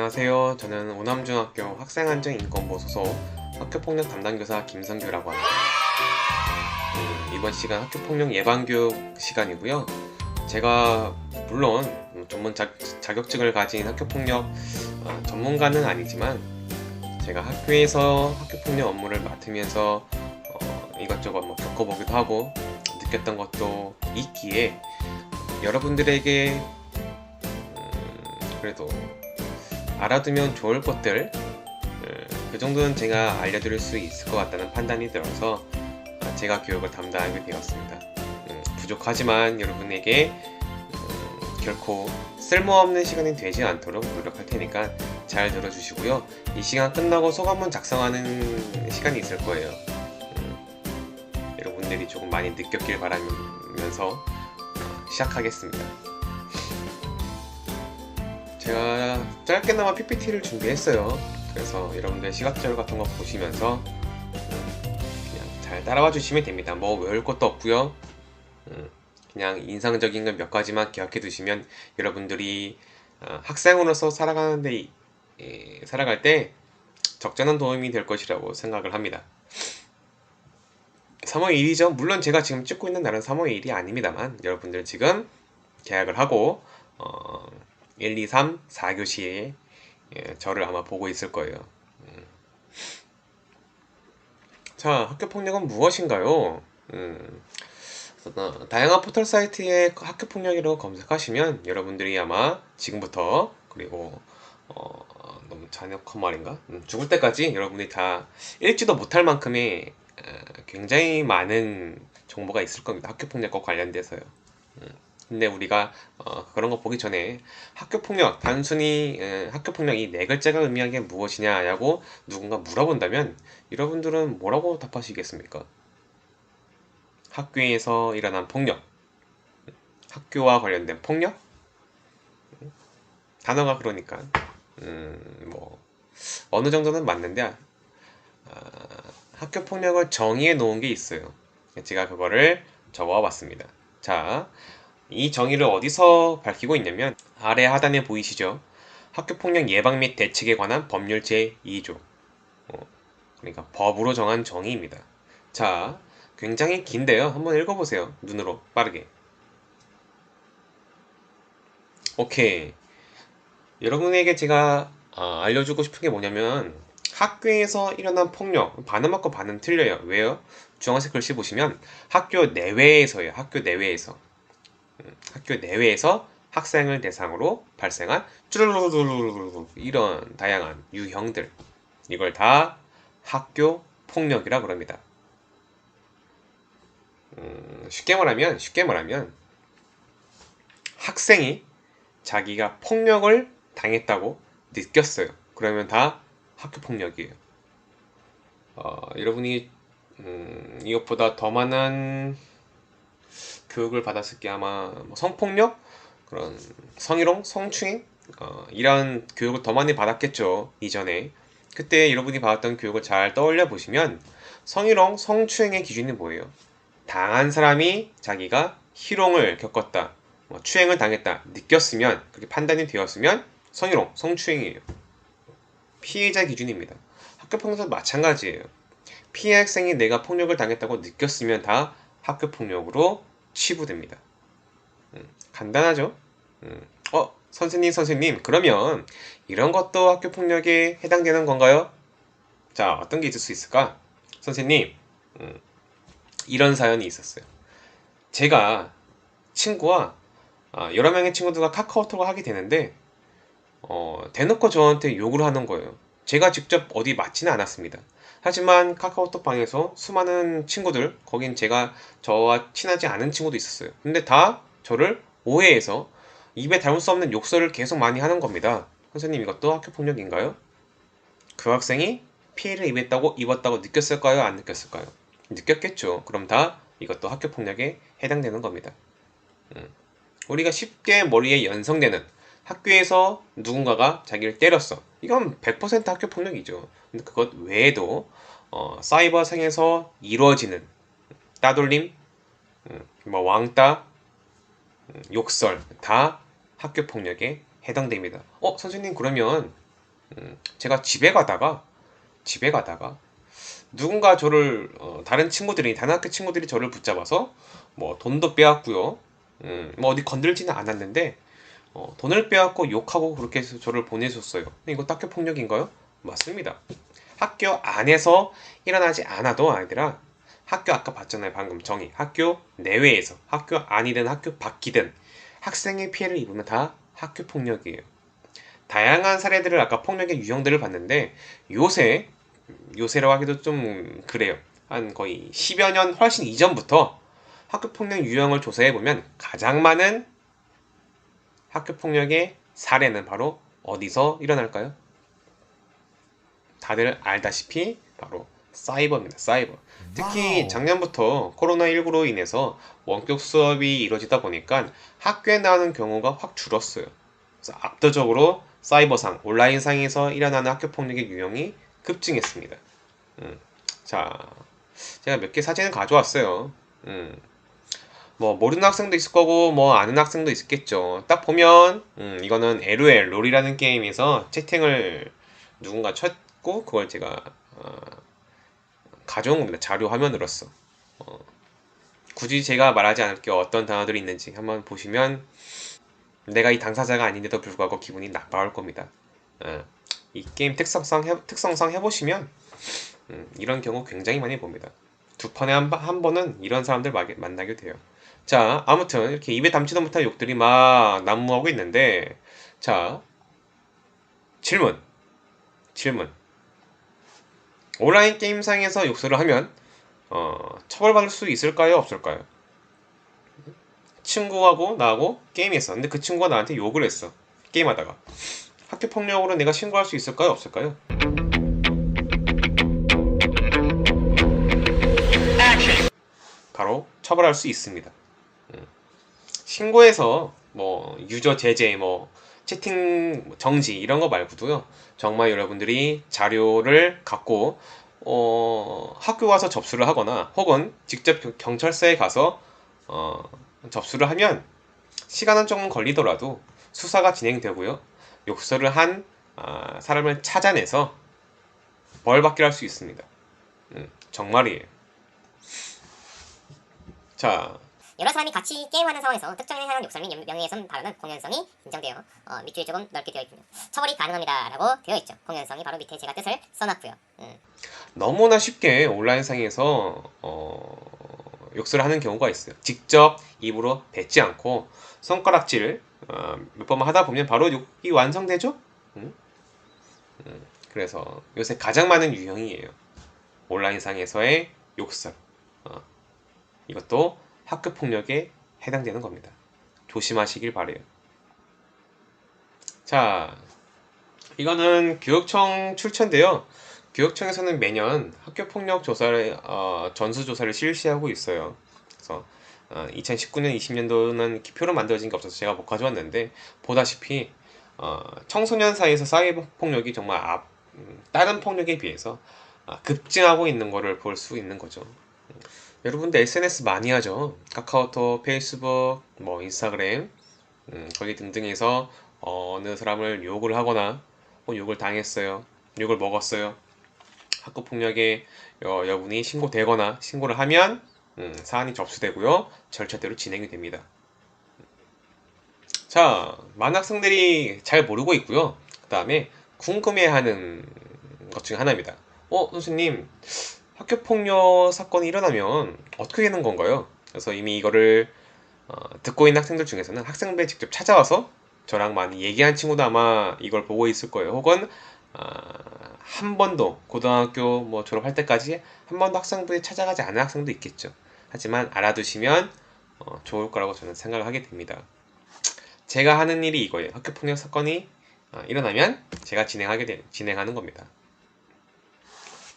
안녕하세요. 저는 오남중학교 학생안전인권부 소속 학교폭력 담당교사 김성규라고 합니다. 이번 시간 학교폭력 예방교육 시간이고요. 제가 물론 전문 자격증을 가진 학교폭력 전문가는 아니지만 제가 학교에서 학교폭력 업무를 맡으면서 이것저것 겪어보기도 하고 느꼈던 것도 있기에 여러분들에게 그래도 알아두면 좋을 것들 그 정도는 제가 알려드릴 수 있을 것 같다는 판단이 들어서 제가 교육을 담당하게 되었습니다. 부족하지만 여러분에게 결코 쓸모없는 시간이 되지 않도록 노력할 테니까 잘 들어주시고요. 이 시간 끝나고 소감문 작성하는 시간이 있을 거예요. 여러분들이 조금 많이 느꼈길 바라면서 시작하겠습니다. 제가 짧게나마 PPT를 준비했어요. 그래서 여러분들 시각자료 같은 거 보시면서 그냥 잘 따라와 주시면 됩니다. 뭐 외울 것도 없고요. 그냥 인상적인 건 몇 가지만 기억해 두시면 여러분들이 학생으로서 살아갈 때 적절한 도움이 될 것이라고 생각을 합니다. 3월 1일이죠. 물론 제가 지금 찍고 있는 날은 3월 1일이 아닙니다만 여러분들 지금 계약을 하고 1, 2, 3, 4교시에 저를 아마 보고 있을 거예요. 자, 학교폭력은 무엇인가요? 다양한 포털 사이트에 학교폭력이라고 검색하시면 여러분들이 아마 지금부터 그리고 너무 잔혹한 말인가? 죽을 때까지 여러분들이 다 읽지도 못할 만큼의 굉장히 많은 정보가 있을 겁니다. 학교폭력과 관련돼서요. 근데 우리가 그런 거 보기 전에 학교폭력, 단순히 학교폭력이 네 글자가 의미하는 게 무엇이냐고 누군가 물어본다면 여러분들은 뭐라고 답하시겠습니까? 학교에서 일어난 폭력, 학교와 관련된 폭력? 단어가 그러니까 뭐 어느 정도는 맞는데 학교폭력을 정의해 놓은 게 있어요. 제가 그거를 적어 봤습니다. 자, 이 정의를 어디서 밝히고 있냐면 아래 하단에 보이시죠? 학교폭력 예방 및 대책에 관한 법률 제2조 그러니까 법으로 정한 정의입니다. 자, 굉장히 긴데요. 한번 읽어보세요. 눈으로 빠르게. 오케이. 여러분에게 제가 알려주고 싶은 게 뭐냐면 학교에서 일어난 폭력 반은 맞고 반은 틀려요. 왜요? 주황색 글씨 보시면 학교 내외에서예요. 학교 내외에서 학교 내외에서 학생을 대상으로 발생한 쭈르르르르르 이런 다양한 유형들 이걸 다 학교 폭력이라 그럽니다. 쉽게 말하면 학생이 자기가 폭력을 당했다고 느꼈어요. 그러면 다 학교 폭력이에요. 여러분이 이것보다 더 많은 교육을 받았을 게 아마 뭐 성폭력, 그런 성희롱, 성추행 이런 교육을 더 많이 받았겠죠. 이전에 그때 여러분이 받았던 교육을 잘 떠올려 보시면 성희롱, 성추행의 기준이 뭐예요? 당한 사람이 자기가 희롱을 겪었다, 추행을 당했다 느꼈으면 그렇게 판단이 되었으면 성희롱, 성추행이에요. 피해자 기준입니다. 학교폭력도 마찬가지예요. 피해 학생이 내가 폭력을 당했다고 느꼈으면 다 학교폭력으로 치부됩니다. 간단하죠? 선생님, 그러면 이런 것도 학교폭력에 해당되는 건가요? 자, 어떤 게 있을 수 있을까? 선생님, 이런 사연이 있었어요. 제가 친구와 여러 명의 친구들과 카카오톡을 하게 되는데 대놓고 저한테 욕을 하는 거예요. 제가 직접 어디 맞지는 않았습니다. 하지만 카카오톡 방에서 수많은 친구들, 거긴 저와 친하지 않은 친구도 있었어요. 근데 다 저를 오해해서 입에 담을 수 없는 욕설을 계속 많이 하는 겁니다. 선생님, 이것도 학교폭력인가요? 그 학생이 피해를 입었다고 느꼈을까요? 안 느꼈을까요? 느꼈겠죠. 그럼 다 이것도 학교폭력에 해당되는 겁니다. 우리가 쉽게 머리에 연상되는 학교에서 누군가가 자기를 때렸어. 이건 100% 학교폭력이죠. 근데 그것 외에도 사이버 상에서 이루어지는 따돌림, 뭐 왕따, 욕설 다 학교폭력에 해당됩니다. 선생님, 그러면 제가 집에 가다가 누군가 저를 다른 친구들이 다른 학교 친구들이 저를 붙잡아서 뭐 돈도 빼앗고요. 뭐 어디 건들지는 않았는데 돈을 빼앗고 욕하고 그렇게 해서 저를 보내줬어요. 이거 학교 폭력인가요? 맞습니다. 학교 안에서 일어나지 않아도 아니라 학교 아까 봤잖아요. 방금 정의. 학교 내외에서 학교 안이든 학교 밖이든 학생의 피해를 입으면 다 학교 폭력이에요. 다양한 사례들을 아까 폭력의 유형들을 봤는데 요새 요새라고 하기도 좀 그래요. 한 거의 10여 년 훨씬 이전부터 학교폭력 유형을 조사해보면 가장 많은 학교폭력의 사례는 바로 어디서 일어날까요? 다들 알다시피 바로 사이버입니다. 사이버. 특히 작년부터 코로나19로 인해서 원격 수업이 이루어지다 보니까 학교에 나오는 경우가 확 줄었어요. 그래서 압도적으로 사이버상, 온라인상에서 일어나는 학교폭력의 유형이 급증했습니다. 자, 제가 몇 개 사진을 가져왔어요. 뭐 모르는 학생도 있을 거고 뭐 아는 학생도 있겠죠. 딱 보면 이거는 LOL 롤이라는 게임에서 채팅을 누군가 쳤고 그걸 제가 가져온 겁니다. 자료 화면으로서. 굳이 제가 말하지 않을게요. 어떤 단어들이 있는지 한번 보시면 내가 이 당사자가 아닌데도 불구하고 기분이 나빠할 겁니다. 이 게임 특성상 해보시면 이런 경우 굉장히 많이 봅니다. 두 판에 한 번은 이런 사람들 만나게 돼요. 자, 아무튼 이렇게 입에 담지도 못할 욕들이 막 난무하고 있는데, 자, 질문. 온라인 게임상에서 욕설을 하면 처벌받을 수 있을까요? 없을까요? 친구하고 나하고 게임했어. 근데 그 친구가 나한테 욕을 했어. 게임하다가. 학교 폭력으로 내가 신고할 수 있을까요? 없을까요? 바로 처벌할 수 있습니다. 신고해서 뭐 유저 제재, 뭐 채팅 정지 이런 거 말고도요. 정말 여러분들이 자료를 갖고 학교 와서 접수를 하거나 혹은 직접 경찰서에 가서 접수를 하면 시간은 조금 걸리더라도 수사가 진행되고요. 욕설을 한 사람을 찾아내서 벌받게 할 수 있습니다. 정말이에요. 자, 여러 사람이 같이 게임하는 상황에서 특정인에 대한 욕설 및 명예훼손 발언은 공연성이 인정되어 밑줄이 조금 넓게 되어 있군요. 처벌이 가능합니다 라고 되어 있죠. 공연성이 바로 밑에 제가 뜻을 써놨고요. 너무나 쉽게 온라인상에서 욕설을 하는 경우가 있어요. 직접 입으로 뱉지 않고 손가락질 몇 번만 하다 보면 바로 욕이 완성되죠? 그래서 요새 가장 많은 유형이에요. 온라인상에서의 욕설. 이것도 학교폭력에 해당되는 겁니다. 조심하시길 바래요. 자, 이거는 교육청 출처인데요. 교육청에서는 매년 학교폭력 조사를 전수조사를 실시하고 있어요. 그래서 2019년, 20년도는 기표로 만들어진 게 없어서 제가 못 가져왔는데 보다시피 청소년 사이에서 사이버 폭력이 정말 다른 폭력에 비해서 급증하고 있는 거를 볼 수 있는 거죠. 여러분들 SNS 많이 하죠. 카카오톡, 페이스북, 뭐 인스타그램 거기 등등에서 어느 사람을 욕을 하거나 혹은 욕을 당했어요. 욕을 먹었어요. 학교폭력에 여분이 신고되거나 신고를 하면 사안이 접수되고요. 절차대로 진행이 됩니다. 자, 많은 학생들이 잘 모르고 있고요. 그 다음에 궁금해하는 것 중 하나입니다. 선생님, 학교폭력 사건이 일어나면 어떻게 되는 건가요? 그래서 이미 이거를 듣고 있는 학생들 중에서는 학생부에 직접 찾아와서 저랑 많이 얘기한 친구도 아마 이걸 보고 있을 거예요. 혹은 한 번도 고등학교 뭐 졸업할 때까지 한 번도 학생부에 찾아가지 않은 학생도 있겠죠. 하지만 알아두시면 좋을 거라고 저는 생각을 하게 됩니다. 제가 하는 일이 이거예요. 학교폭력 사건이 일어나면 제가 진행하는 겁니다.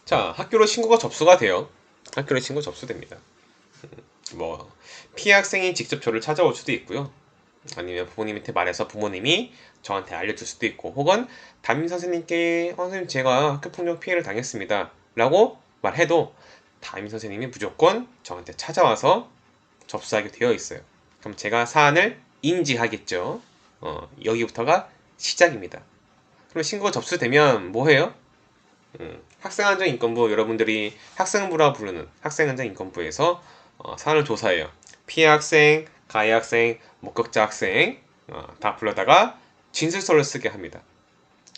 자, 학교로 신고가 접수가 돼요. 학교로 신고 접수됩니다. 뭐 피해 학생이 직접 저를 찾아올 수도 있고요. 아니면 부모님한테 말해서 부모님이 저한테 알려줄 수도 있고, 혹은 담임 선생님께 선생님 제가 학교폭력 피해를 당했습니다 라고 말해도 담임 선생님이 무조건 저한테 찾아와서 접수하게 되어 있어요. 그럼 제가 사안을 인지하겠죠. 여기부터가 시작입니다. 그럼 신고가 접수되면 뭐 해요? 학생안전인권부, 여러분들이 학생부라 부르는 학생안전인권부에서 사안을 조사해요. 피해 학생, 가해 학생, 목격자 학생 다 불러다가 진술서를 쓰게 합니다.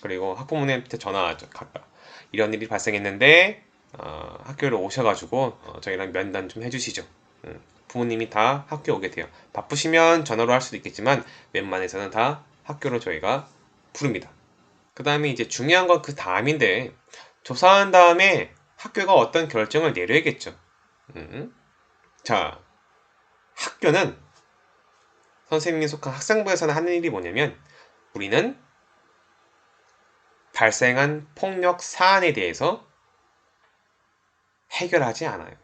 그리고 학부모님한테 전화하죠. 각각 이런 일이 발생했는데 학교를 오셔가지고 저희랑 면담 좀 해주시죠. 부모님이 다 학교에 오게 돼요. 바쁘시면 전화로 할 수도 있겠지만 웬만해서는 다 학교로 저희가 부릅니다. 그 다음에 이제 중요한 건 그 다음인데, 조사한 다음에 학교가 어떤 결정을 내려야겠죠. 자, 학교는 선생님이 속한 학생부에서는 하는 일이 뭐냐면, 우리는 발생한 폭력 사안에 대해서 해결하지 않아요.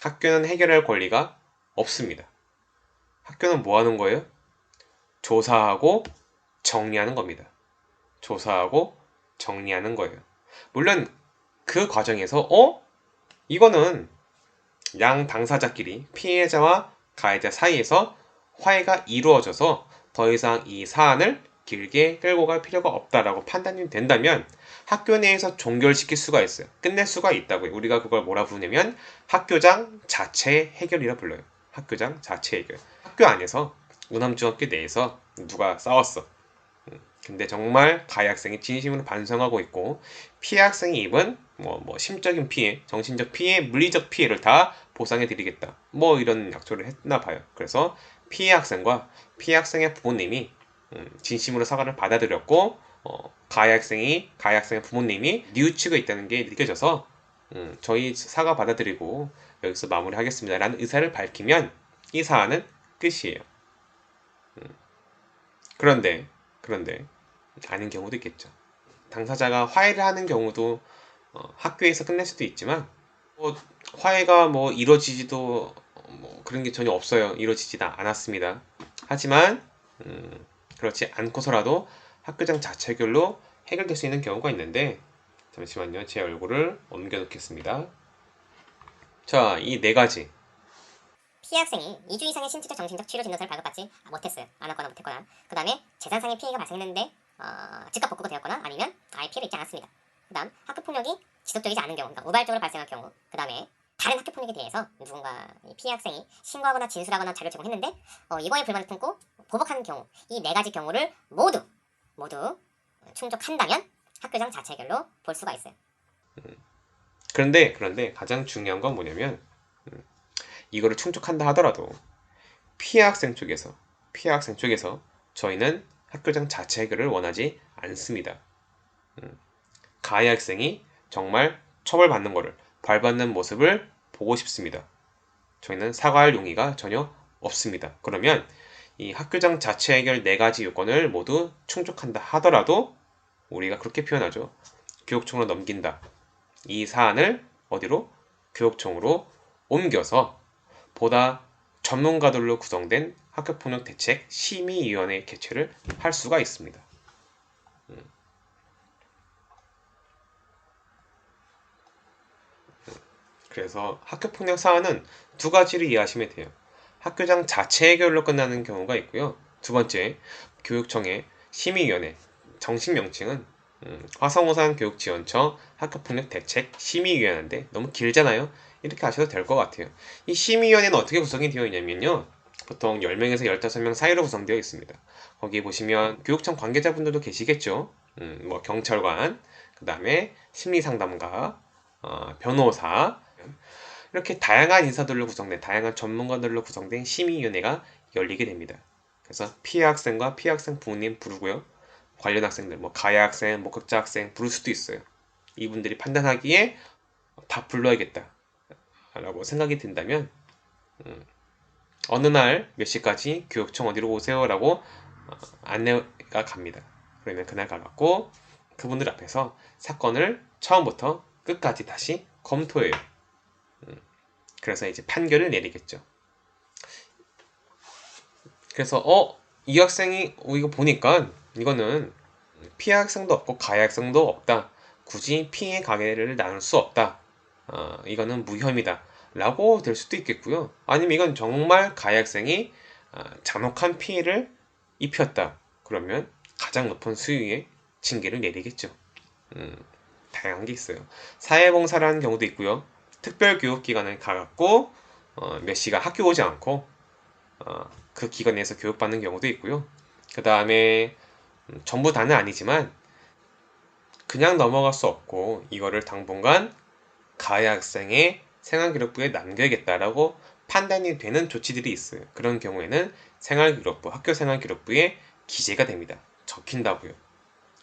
학교는 해결할 권리가 없습니다. 학교는 뭐 하는 거예요? 조사하고 정리하는 겁니다. 조사하고 정리하는 거예요. 물론 그 과정에서 이거는 양 당사자끼리 피해자와 가해자 사이에서 화해가 이루어져서 더 이상 이 사안을 길게 끌고 갈 필요가 없다라고 판단이 된다면 학교 내에서 종결시킬 수가 있어요. 끝낼 수가 있다고요. 우리가 그걸 뭐라 부르냐면 학교장 자체 해결이라 불러요. 학교장 자체 해결. 학교 안에서 우남중학교 내에서 누가 싸웠어. 근데 정말 가해 학생이 진심으로 반성하고 있고 피해 학생이 입은 뭐 심적인 피해, 정신적 피해, 물리적 피해를 다 보상해 드리겠다. 뭐 이런 약속을 했나 봐요. 그래서 피해 학생과 피해 학생의 부모님이 진심으로 사과를 받아들였고 가해 학생의 부모님이 뉘우치고 있다는 게 느껴져서 저희 사과 받아들이고 여기서 마무리하겠습니다 라는 의사를 밝히면 이 사안은 끝이에요. 그런데 아닌 경우도 있겠죠. 당사자가 화해를 하는 경우도 학교에서 끝낼 수도 있지만 화해가 이루어지지도 그런 게 전혀 없어요. 이루어지지도 않았습니다. 하지만 그렇지 않고서라도 학교장 자체 해결로 해결될 수 있는 경우가 있는데, 잠시만요. 제 얼굴을 옮겨 놓겠습니다. 자, 이 네 가지. 피해 학생이 2주 이상의 신체적 정신적 치료 진단서를 발급받지 못했어요. 안 왔거나 못했거나. 그 다음에 재산상의 피해가 발생했는데 즉각 복구가 되었거나 아니면 아예 피해를 입지 않았습니다. 그 다음 학교폭력이 지속적이지 않은 경우, 그러니까 우발적으로 발생할 경우. 그 다음에 다른 학교폭력에 대해서 누군가 피해 학생이 신고하거나 진술하거나 자료를 제공했는데 이거에 불만을 품고 보복하는 경우, 이 네 가지 경우를 모두 충족한다면 학교장 자체 해결로 볼 수가 있어요. 그런데 가장 중요한 건 뭐냐면 이거를 충족한다 하더라도 피해 학생 쪽에서 저희는 학교장 자체 해결을 원하지 않습니다. 가해 학생이 정말 처벌받는 거를 벌받는 모습을 보고 싶습니다. 저희는 사과할 용의가 전혀 없습니다. 그러면 이 학교장 자체 해결 네 가지 요건을 모두 충족한다 하더라도 우리가 그렇게 표현하죠. 교육청으로 넘긴다. 이 사안을 어디로? 교육청으로 옮겨서 보다 전문가들로 구성된 학교폭력 대책 심의위원회 개최를 할 수가 있습니다. 그래서 학교폭력 사안은 두 가지를 이해하시면 돼요. 학교장 자체 해결로 끝나는 경우가 있고요. 두 번째, 교육청의 심의위원회, 정식 명칭은 화성호산 교육지원청 학교폭력 대책 심의위원회인데 너무 길잖아요. 이렇게 하셔도 될 것 같아요. 이 심의위원회는 어떻게 구성이 되어 있냐면요. 보통 10명에서 15명 사이로 구성되어 있습니다. 거기 보시면 교육청 관계자분들도 계시겠죠. 경찰관, 그 다음에 심리상담가, 변호사, 이렇게 다양한 인사들로 구성된, 다양한 전문가들로 구성된 심의위원회가 열리게 됩니다. 그래서 피해 학생과 피해 학생 부모님 부르고요. 관련 학생들, 가해 학생, 목격자 학생 부를 수도 있어요. 이분들이 판단하기에 다 불러야겠다 라고 생각이 든다면 어느 날 몇 시까지 교육청 어디로 오세요 라고 안내가 갑니다. 그러면 그날 가갖고 그분들 앞에서 사건을 처음부터 끝까지 다시 검토해요. 그래서 이제 판결을 내리겠죠. 그래서 이 학생이 이거 보니까 이거는 피해 학생도 없고 가해 학생도 없다. 굳이 피해 가해를 나눌 수 없다. 이거는 무혐의다. 라고 될 수도 있겠고요. 아니면 이건 정말 가해 학생이 잔혹한 피해를 입혔다. 그러면 가장 높은 수위의 징계를 내리겠죠. 다양한 게 있어요. 사회봉사라는 경우도 있고요. 특별교육기관을 가갖고 몇 시간 학교 오지 않고 그 기관에서 교육받는 경우도 있고요. 그 다음에 전부 다는 아니지만 그냥 넘어갈 수 없고 이거를 당분간 가해 학생의 생활기록부에 남겨야겠다라고 판단이 되는 조치들이 있어요. 그런 경우에는 생활기록부, 학교생활기록부에 기재가 됩니다. 적힌다고요.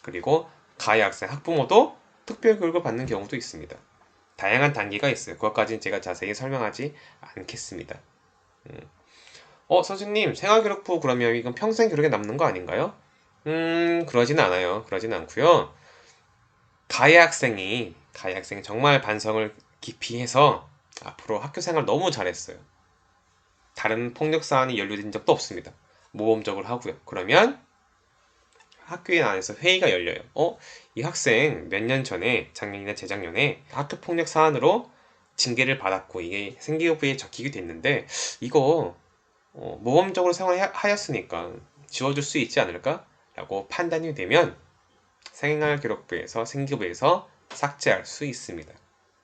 그리고 가해 학생 학부모도 특별교육을 받는 경우도 있습니다. 다양한 단계가 있어요. 그것까지는 제가 자세히 설명하지 않겠습니다. 선생님, 생활기록부 그러면 이건 평생 기록에 남는 거 아닌가요? 그러진 않아요. 그러진 않고요. 가해 학생이 정말 반성을 깊이 해서 앞으로 학교 생활 너무 잘했어요. 다른 폭력 사안이 연루된 적도 없습니다. 모범적으로 하고요. 그러면 학교 안에서 회의가 열려요. 이 학생 몇 년 전에, 작년이나 재작년에 학교 폭력 사안으로 징계를 받았고 이게 생기부에 적히게 됐는데 이거 모범적으로 생활하였으니까 지워줄 수 있지 않을까? 라고 판단이 되면 생활기록부에서 생기부에서 삭제할 수 있습니다.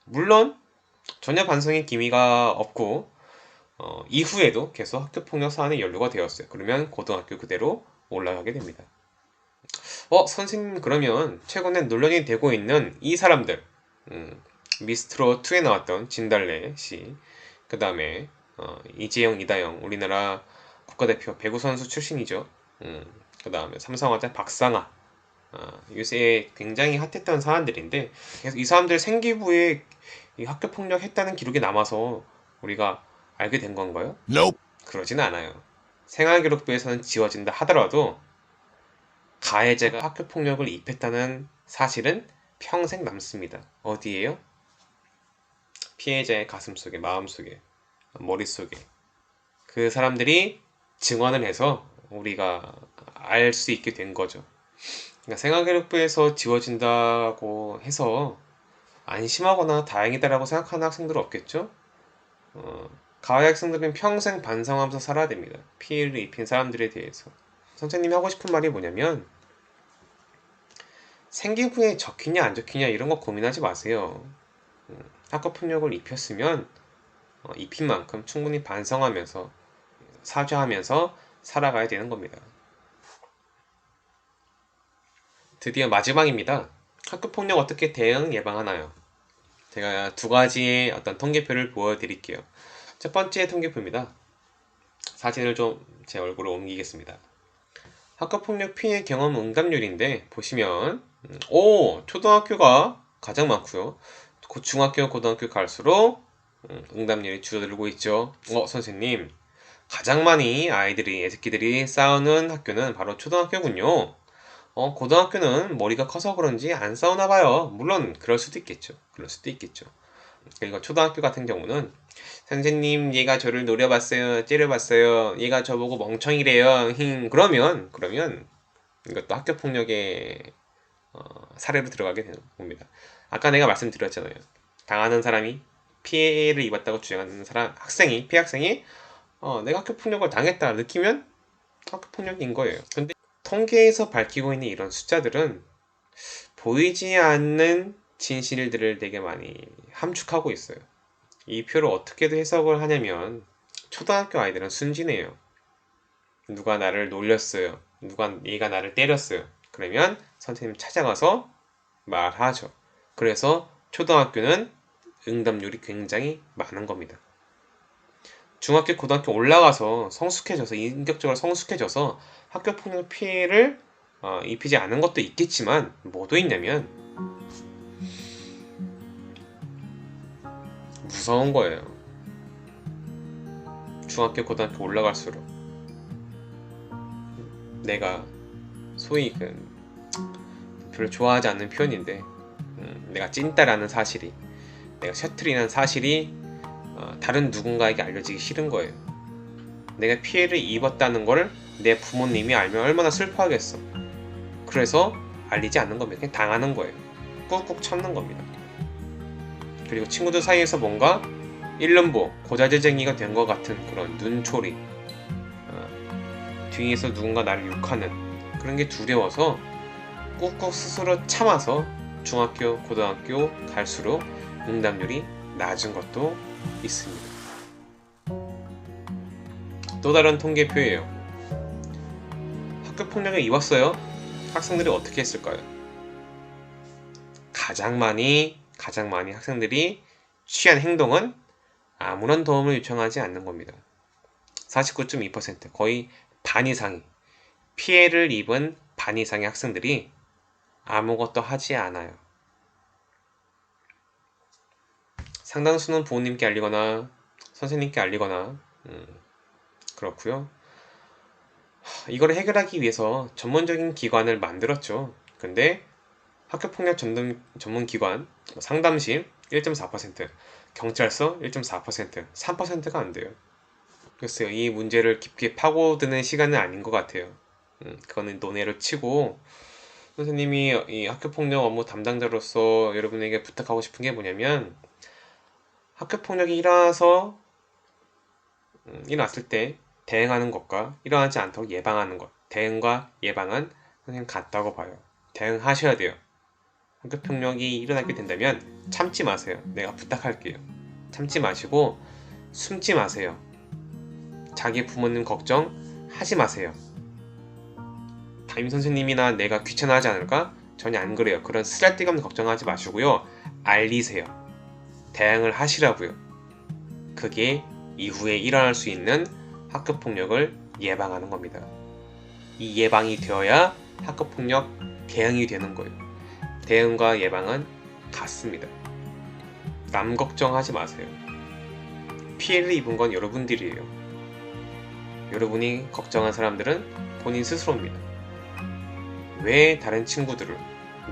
물론 전혀 반성의 기미가 없고 이후에도 계속 학교폭력 사안이 연루가 되었어요. 그러면 고등학교 그대로 올라가게 됩니다. 선생님 그러면 최근에 논란이 되고 있는 이 사람들 미스트롯 2에 나왔던 진달래 씨, 그 다음에 이재영, 이다영 우리나라 국가대표 배구 선수 출신이죠. 그 다음에 삼성화재 박상아 요새 굉장히 핫했던 사안들인데 계속 이 사람들 생기부에 이 학교폭력 했다는 기록이 남아서 우리가 알게 된 건가요? Nope. 그러진 않아요. 생활기록부에서는 지워진다 하더라도 가해자가 학교폭력을 입혔다는 사실은 평생 남습니다. 어디에요? 피해자의 가슴속에, 마음속에, 머릿속에. 그 사람들이 증언을 해서 우리가 알 수 있게 된 거죠. 그러니까 생활기록부에서 지워진다고 해서 안심하거나 다행이다라고 생각하는 학생들은 없겠죠? 가해 학생들은 평생 반성하면서 살아야 됩니다. 피해를 입힌 사람들에 대해서. 선생님이 하고 싶은 말이 뭐냐면 생기부에 적히냐 안 적히냐 이런 거 고민하지 마세요. 학교폭력을 입혔으면 입힌 만큼 충분히 반성하면서 사죄하면서 살아가야 되는 겁니다. 드디어 마지막입니다. 학교폭력 어떻게 대응 예방하나요? 제가 두 가지의 어떤 통계표를 보여드릴게요. 첫 번째 통계표입니다. 사진을 좀 제 얼굴로 옮기겠습니다. 학교폭력 피해 경험 응답률인데 보시면 초등학교가 가장 많고요. 중학교, 고등학교 갈수록 응답률이 줄어들고 있죠. 선생님 가장 많이 애새끼들이 싸우는 학교는 바로 초등학교군요. 고등학교는 머리가 커서 그런지 안 싸우나 봐요. 물론 그럴 수도 있겠죠. 그리고 초등학교 같은 경우는 선생님 얘가 저를 노려봤어요, 째려봤어요, 얘가 저보고 멍청이래요. 그러면 이것도 학교폭력의 사례로 들어가게 되는 겁니다. 아까 내가 말씀드렸잖아요. 당하는 사람이 피해를 입었다고 주장하는 피해 학생이 내가 학교폭력을 당했다 느끼면 학교폭력인 거예요. 근데 통계에서 밝히고 있는 이런 숫자들은 보이지 않는 진실들을 되게 많이 함축하고 있어요. 이 표를 어떻게도 해석을 하냐면 초등학교 아이들은 순진해요. 누가 나를 놀렸어요. 얘가 나를 때렸어요. 그러면 선생님 찾아가서 말하죠. 그래서 초등학교는 응답률이 굉장히 많은 겁니다. 중학교, 고등학교 올라가서 인격적으로 성숙해져서 학교폭력 피해를 입히지 않은 것도 있겠지만 뭐도 있냐면 무서운 거예요. 중학교, 고등학교 올라갈수록 내가 소위 별로 좋아하지 않는 표현인데 내가 찐따라는 사실이, 내가 셔틀이라는 사실이 다른 누군가에게 알려지기 싫은 거예요. 내가 피해를 입었다는 걸 내 부모님이 알면 얼마나 슬퍼하겠어. 그래서 알리지 않는 겁니다. 그냥 당하는 거예요. 꾹꾹 참는 겁니다. 그리고 친구들 사이에서 뭔가 일름보 고자질쟁이가 된 것 같은 그런 눈초리, 뒤에서 누군가 나를 욕하는 그런 게 두려워서 꾹꾹 스스로 참아서 중학교, 고등학교 갈수록 응답률이 낮은 것도 있습니다. 또 다른 통계표예요. 학교 폭력에 이뤘어요. 학생들이 어떻게 했을까요? 가장 많이 학생들이 취한 행동은 아무런 도움을 요청하지 않는 겁니다. 49.2%, 거의 반 이상이, 피해를 입은 반 이상의 학생들이 아무것도 하지 않아요. 상당수는 부모님께 알리거나 선생님께 알리거나 그렇고요. 이걸 해결하기 위해서 전문적인 기관을 만들었죠. 근데 학교폭력 전문기관 상담실 1.4%, 경찰서 1.4%, 3%가 안 돼요. 글쎄요, 이 문제를 깊게 파고드는 시간은 아닌 것 같아요. 그거는 논외로 치고, 선생님이 이 학교폭력 업무 담당자로서 여러분에게 부탁하고 싶은 게 뭐냐면, 학교폭력이 일어났을 때 대응하는 것과 일어나지 않도록 예방하는 것, 대응과 예방은 선생님 같다고 봐요. 대응하셔야 돼요. 학교폭력이 일어나게 된다면 참지 마세요. 내가 부탁할게요. 참지 마시고 숨지 마세요. 자기 부모님 걱정하지 마세요. 담임 선생님이나 내가 귀찮아하지 않을까? 전혀 안 그래요. 그런 쓰잘데기없는 걱정하지 마시고요. 알리세요. 대응을 하시라고요. 그게 이후에 일어날 수 있는 학교폭력을 예방하는 겁니다. 이 예방이 되어야 학교폭력 대응이 되는 거예요. 대응과 예방은 같습니다. 남 걱정하지 마세요. 피해를 입은 건 여러분들이에요. 여러분이 걱정한 사람들은 본인 스스로입니다. 왜 다른 친구들을,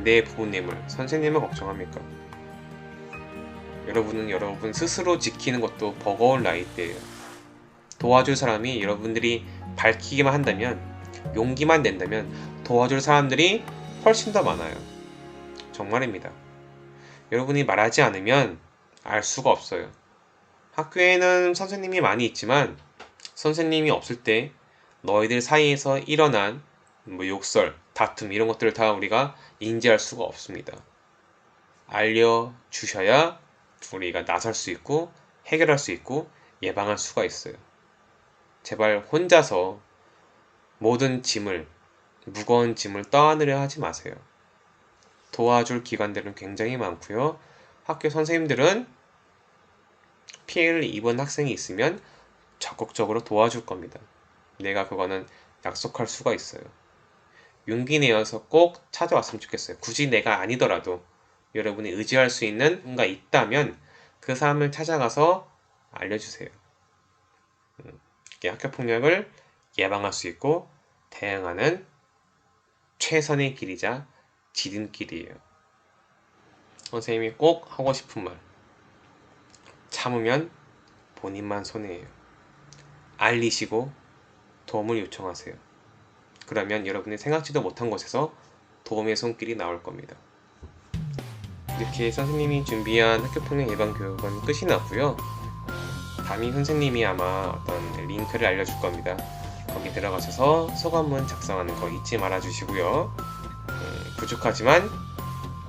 내 부모님을, 선생님을 걱정합니까? 여러분은 여러분 스스로 지키는 것도 버거운 나이대예요. 도와줄 사람이 여러분들이 밝히기만 한다면, 용기만 낸다면 도와줄 사람들이 훨씬 더 많아요. 정말입니다. 여러분이 말하지 않으면 알 수가 없어요. 학교에는 선생님이 많이 있지만 선생님이 없을 때 너희들 사이에서 일어난 욕설, 다툼 이런 것들을 다 우리가 인지할 수가 없습니다. 알려주셔야 우리가 나설 수 있고 해결할 수 있고 예방할 수가 있어요. 제발 혼자서 모든 무거운 짐을 떠안으려 하지 마세요. 도와줄 기관들은 굉장히 많고요. 학교 선생님들은 피해를 입은 학생이 있으면 적극적으로 도와줄 겁니다. 내가 그거는 약속할 수가 있어요. 용기 내어서 꼭 찾아왔으면 좋겠어요. 굳이 내가 아니더라도 여러분이 의지할 수 있는 뭔가 있다면 그 사람을 찾아가서 알려주세요. 학교폭력을 예방할 수 있고 대응하는 최선의 길이자 지름길이에요. 선생님이 꼭 하고 싶은 말. 참으면 본인만 손해예요. 알리시고 도움을 요청하세요. 그러면 여러분이 생각지도 못한 곳에서 도움의 손길이 나올 겁니다. 이렇게 선생님이 준비한 학교폭력 예방 교육은 끝이 났고요. 담임 선생님이 아마 어떤 링크를 알려줄 겁니다. 거기 들어가셔서 소감문 작성하는 거 잊지 말아 주시고요. 부족하지만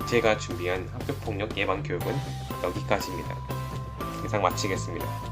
제가 준비한 학교폭력 예방 교육은 여기까지입니다. 이상 마치겠습니다.